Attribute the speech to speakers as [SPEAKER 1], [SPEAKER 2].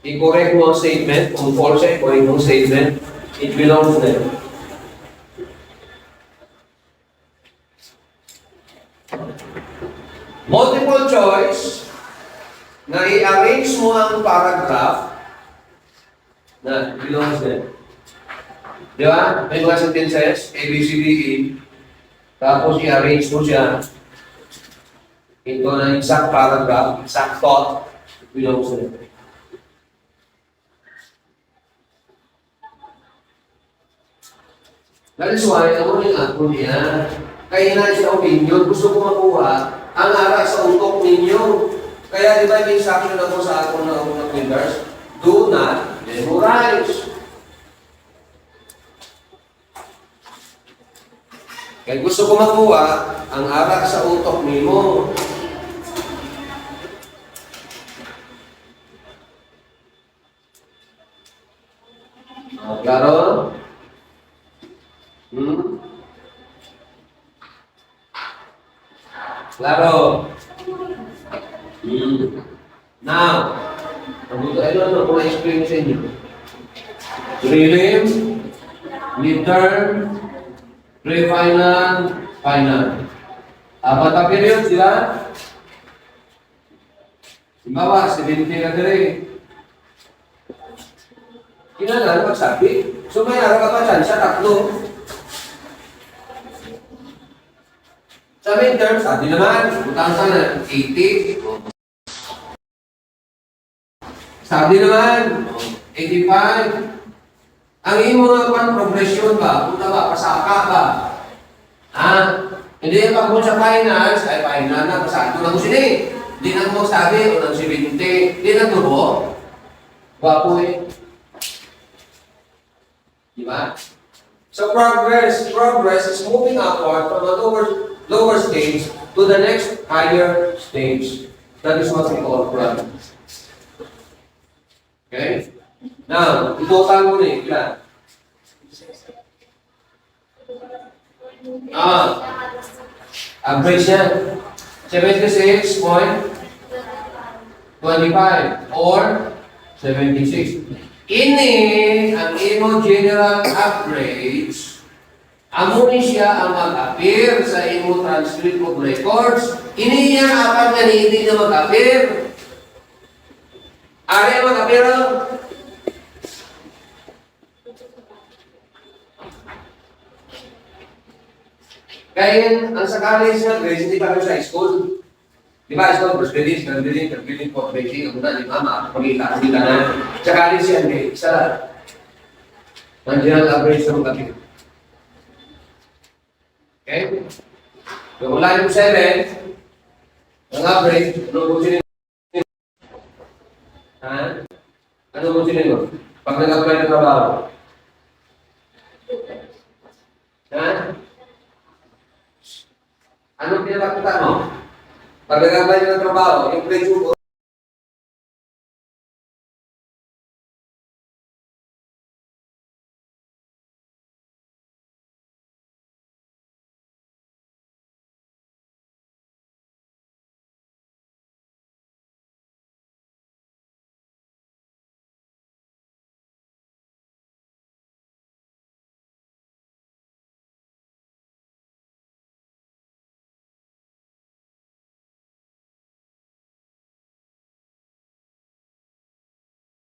[SPEAKER 1] I-correct mo ang statement. Kung false ay correct mo ang statement. It belongs there. Multiple choice na i-arrange mo ang paragraph na belongs there. Di ba? May mga sentences, A, B, C, D, E. Tapos i-arrange mo siya into an exact paragraph, exact thought, it belongs there. That is why, ako yung ako niya. Kaya na siya opinion, gusto ko makuha ang aral sa utok ninyo. Kaya di ba yung instruction ako sa ako na printers? Do not memorize. Kaya gusto ko makuha ang aral sa utok ninyo. Klaro? Klaro? Now, ano kung na-explain sa inyo? Prelim, midterm, pre-final, final. Apat na period sila. Simbawa, 70 na dire. Kailangan magsabi. So may araw ka pa dyan sa tatlo. Sa midterm, sabi naman, utang ka na 80. Sabi naman, 85. Ang imo nga pan progression ba? Punta ba? Pasaka ba? Ha? Hindi yung pag sa finals, ay final na, pasado na mo sila. Hindi na mo sabi, o ng 70. Hindi na tubo. Wapo eh. Diba? So progress is moving upward from the lower stage to the next higher stage. That is what we call progress. Okay? Now, itutan mo na eh. Ilan? Average yan. 76.25 or 76. Ini ang imo general average. Amo ni siya ang mag-appear sa imo transcript of records. Ini yan apat na hindi na mag-appear. Ari ang mag-appear. Kaya ang sa college na grades, hindi pa kami sa school. Di ba, school, first grade, third grade, fourth grade, ang muna, di ba, makakapagita na. Sa college yan, isa lang. Nandiyan ang average ng kapit. Okay? So, mula yung 7, ang average, ano mo sinin? Ha? Ano mo sinin mo? Pag nag-apply ng trabaho. Ha? Anong pinapakita mo? Pag nag-apply ng trabaho, yung grade mo,